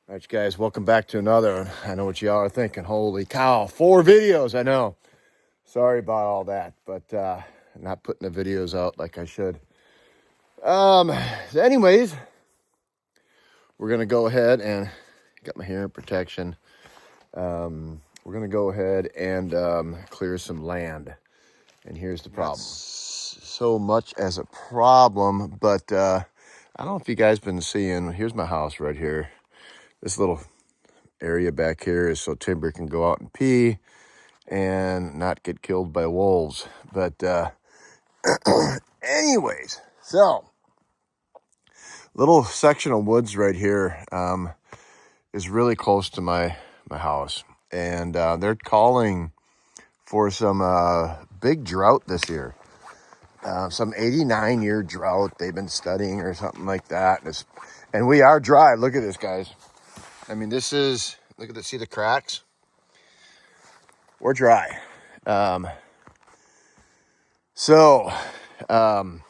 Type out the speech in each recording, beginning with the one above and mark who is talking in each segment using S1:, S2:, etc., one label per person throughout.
S1: All right, you guys, welcome back to another one. I know what y'all are thinking. Holy cow, 4 videos, I know. Sorry about all that, but not putting the videos out like I should. Anyways, we're going to go ahead and got my hearing protection. We're going to go ahead and clear some land. And here's the problem. So much as a problem, but I don't know if you guys been seeing, here's my house right here. This little area back here is so Timber can go out and pee and not get killed by wolves. But anyways, so little section of woods right here is really close to my house, and they're calling for some big drought this year. Some 89-year drought they've been studying or something like that. And we are dry. Look at this, guys. I mean, this is, look at the, see the cracks? We're dry. So I've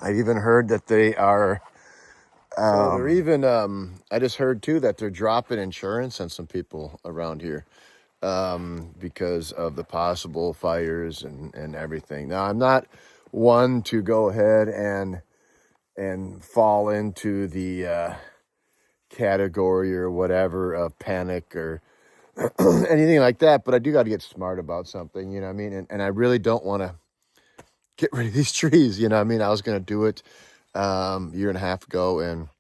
S1: even heard that they are, they're even, I just heard too that they're dropping insurance on some people around here because of the possible fires and everything. Now, I'm not one to go ahead and fall into the category or whatever of panic or anything like that, but I do got to get smart about something, you know what I mean? And I really don't want to get rid of these trees, you know what I mean? I was going to do it a year and a half ago, and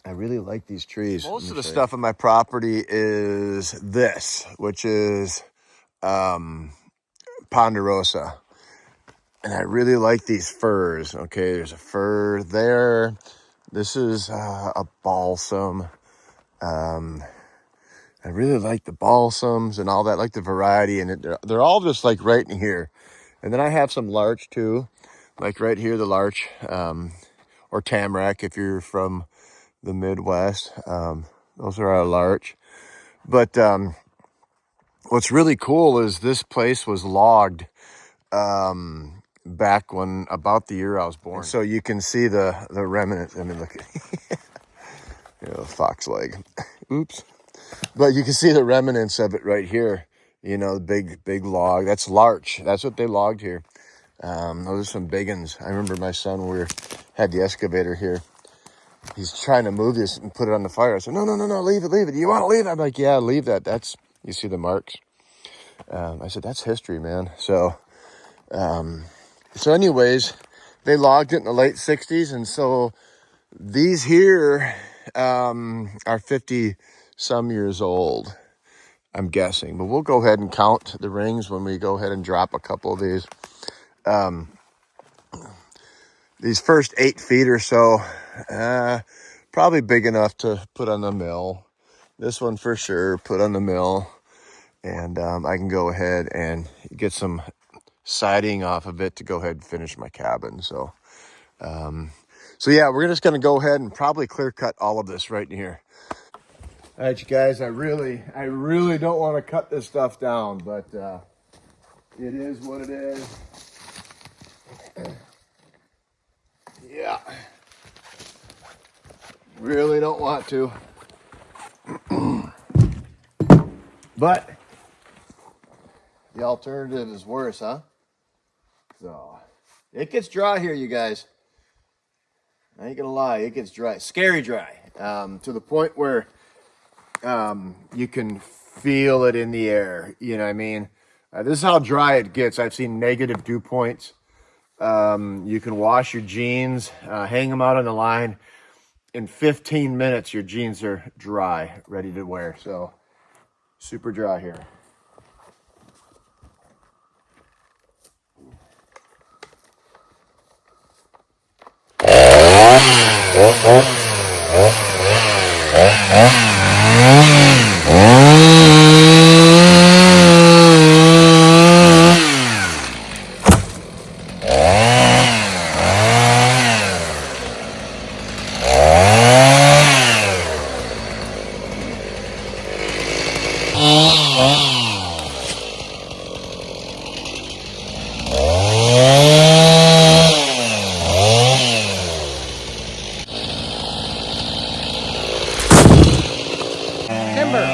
S1: I really like these trees. Most of the stuff on my property is this, which is ponderosa. And I really like these firs. Okay, there's a fir there. This is a balsam. I really like the balsams and all that, like the variety, and they're all just like right in here. And then I have some larch too, like right here, the larch, or tamarack if you're from the Midwest. Those are our larch. But what's really cool is this place was logged back when, about the year I was born. And so you can see the remnants. I mean, look at fox leg. Oops. But you can see the remnants of it right here. You know, the big log. That's larch. That's what they logged here. Those are some big ones. I remember my son, had the excavator here. He's trying to move this and put it on the fire. I said, no, leave it. You want to leave it? I'm like, yeah, leave that. You see the marks. I said, that's history, man. So anyways, they logged it in the late 60s. And so these here are 50 some years old, I'm guessing. But we'll go ahead and count the rings when we go ahead and drop a couple of these. These first 8 feet or so, probably big enough to put on the mill. This one for sure, put on the mill. And I can go ahead and get some siding off of it to go ahead and finish my cabin. So yeah, we're just going to go ahead and probably clear cut all of this right in here. All right, you guys, I really don't want to cut this stuff down, but it is what it is. Yeah, really don't want to. But the alternative is worse, huh? So it gets dry here, you guys. I ain't gonna lie, it gets dry, scary dry, to the point where you can feel it in the air. You know what I mean? This is how dry it gets. I've seen negative dew points. You can wash your jeans, hang them out on the line. In 15 minutes, your jeans are dry, ready to wear. So super dry here.
S2: Timber.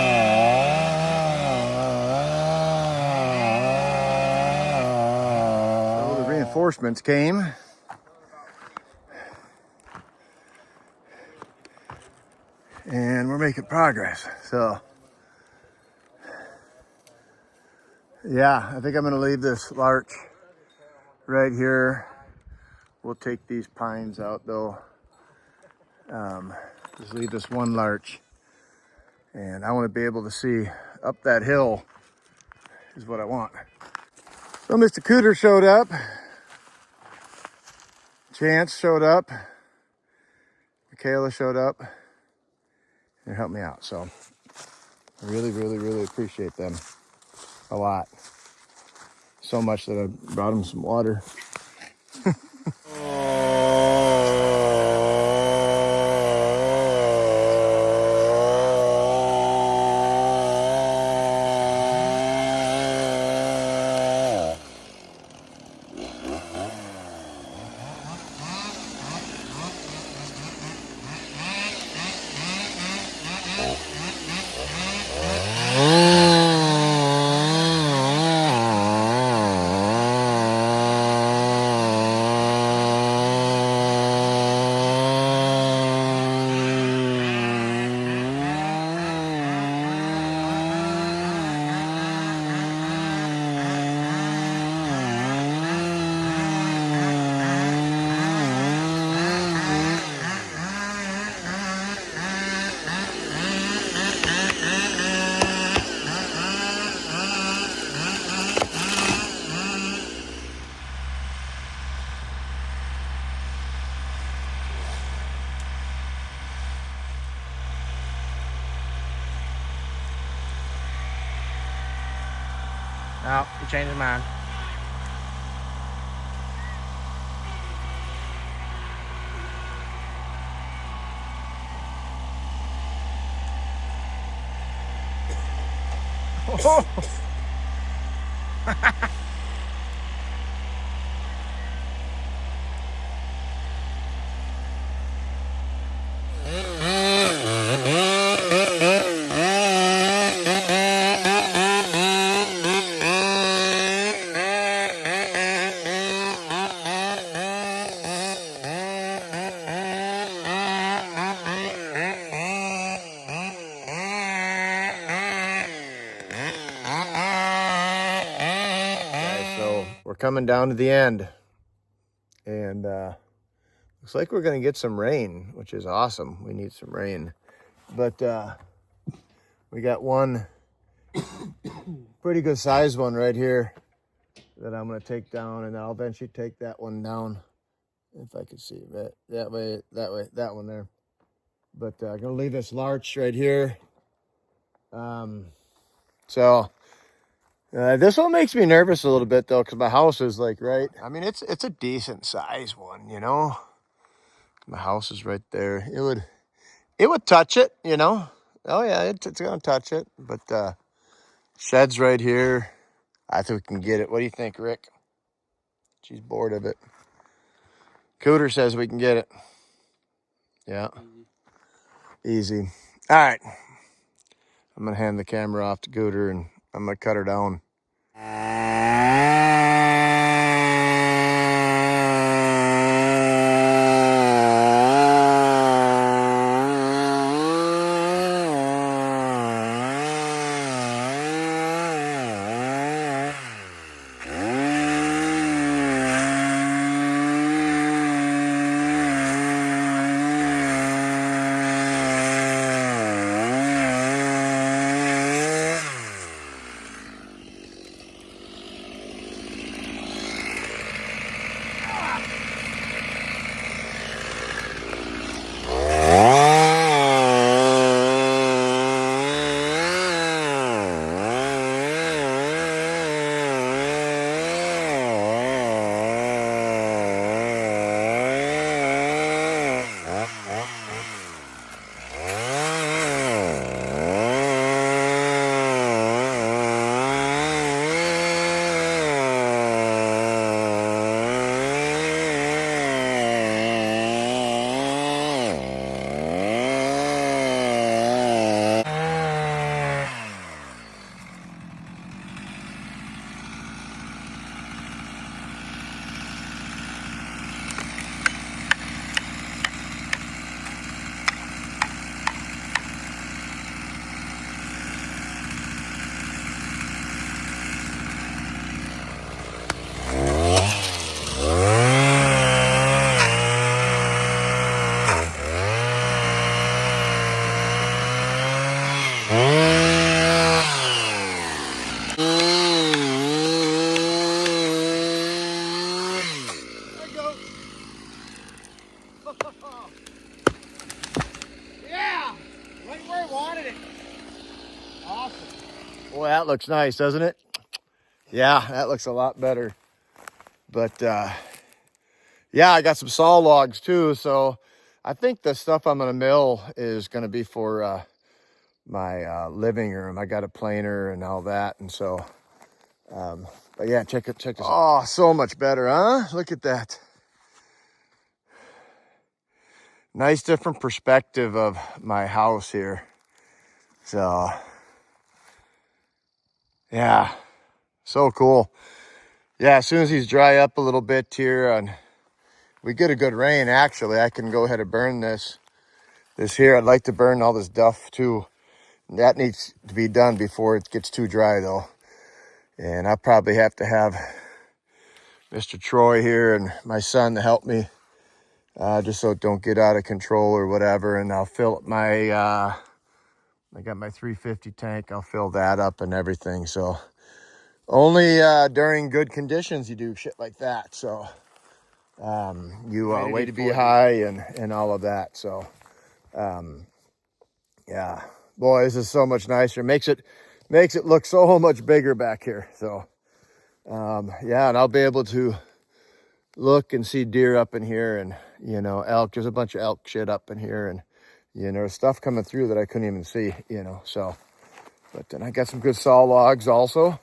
S1: So the reinforcements came. And we're making progress. So yeah, I think I'm gonna leave this larch right here. We'll take these pines out though. Just leave this one larch. And I want to be able to see up that hill is what I want. So Mr. Cooter showed up. Chance showed up. Michaela showed up and helped me out. So I really, really, really appreciate them a lot. So much that I brought them some water.
S2: No, he changed his mind.
S1: So we're coming down to the end. And looks like we're going to get some rain, which is awesome. We need some rain. But we got one pretty good sized one right here that I'm going to take down, and I'll eventually take that one down if I can see it that way, that one there. But I'm going to leave this larch right here. So this one makes me nervous a little bit though, because my house is like right. I mean, it's a decent size one, you know. My house is right there. It would touch it, you know. Oh yeah, it's gonna touch it. But shed's right here. I think we can get it. What do you think, Rick? She's bored of it. Cooter says we can get it. Yeah. Easy. All right. I'm gonna hand the camera off to Cooter and I'm gonna cut her down. Awesome. Boy, that looks nice, doesn't it? Yeah, that looks a lot better. But yeah, I got some saw logs too. So I think the stuff I'm gonna mill is gonna be for my living room. I got a planer and all that, and so. But yeah, check this out. Oh, so much better, huh? Look at that. Nice different perspective of my house here. So yeah, so cool. Yeah, as soon as these dry up a little bit here and we get a good rain, actually, I can go ahead and burn this here. I'd like to burn all this duff too. That needs to be done before it gets too dry though. And I'll probably have to have Mr. Troy here and my son to help me, just so it don't get out of control or whatever. And I'll fill up my, I got my 350 tank. I'll fill that up and everything. So only during good conditions you do shit like that. So you wait to be high and all of that. So yeah, boy, this is so much nicer. Makes it look so much bigger back here. So yeah, and I'll be able to look and see deer up in here, and you know, elk. There's a bunch of elk shit up in here, and you know, stuff coming through that I couldn't even see, you know. So but then I got some good saw logs also.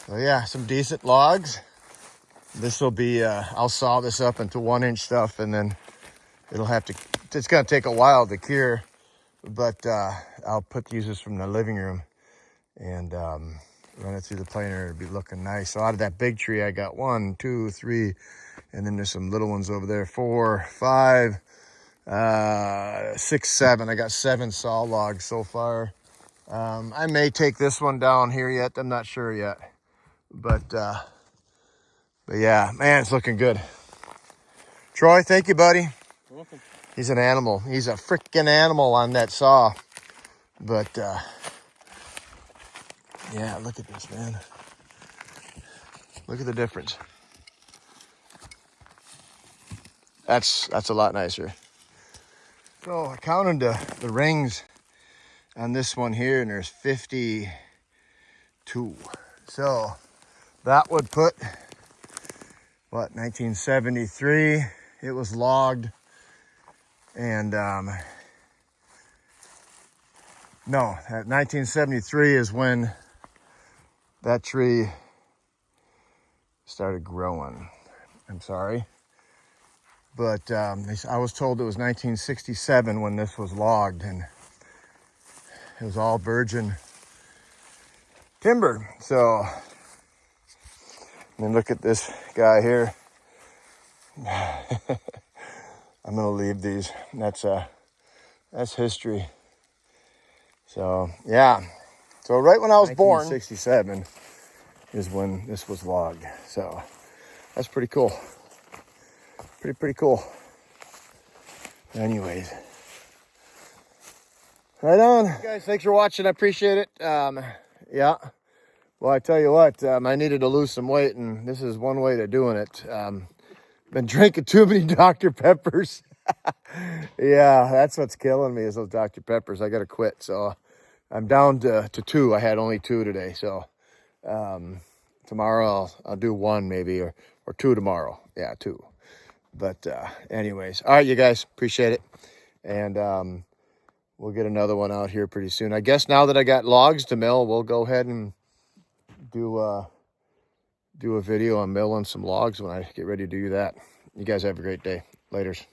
S1: So yeah, some decent logs. This will be I'll saw this up into 1-inch stuff, and then it's gonna take a while to cure, but I'll use this from the living room and run it through the planer. It'll be looking nice. So out of that big tree, I got 1, 2, 3, and then there's some little ones over there, 4, 5, 6, 7. I got 7 saw logs so far. I may take this one down here yet. I'm not sure yet, but yeah, man, it's looking good. Troy, thank you, buddy.
S2: You're welcome.
S1: He's an animal. He's a freaking animal on that saw. But yeah, look at this, man. Look at the difference. That's a lot nicer. So I counted the rings on this one here, and there's 52. So that would put, what, 1973. It was logged. And no, 1973 is when that tree started growing. I'm sorry. But I was told it was 1967 when this was logged, and it was all virgin timber. So, and look at this guy here. I'm gonna leave these. That's history. So yeah. So right when I was born, 1967 is when this was logged. So that's pretty cool. Pretty cool. Anyways. Right on. Guys, thanks for watching. I appreciate it. Yeah. Well, I tell you what, I needed to lose some weight, and this is one way to doing it. Been drinking too many Dr. Peppers. Yeah, that's what's killing me is those Dr. Peppers. I got to quit. So I'm down to 2. I had only 2 today. So tomorrow I'll do 1 maybe, or 2 tomorrow. Yeah, 2. But anyways, all right, you guys, appreciate it. And we'll get another one out here pretty soon. I guess now that I got logs to mill, we'll go ahead and do a video on milling some logs when I get ready to do that. You guys have a great day. Laters.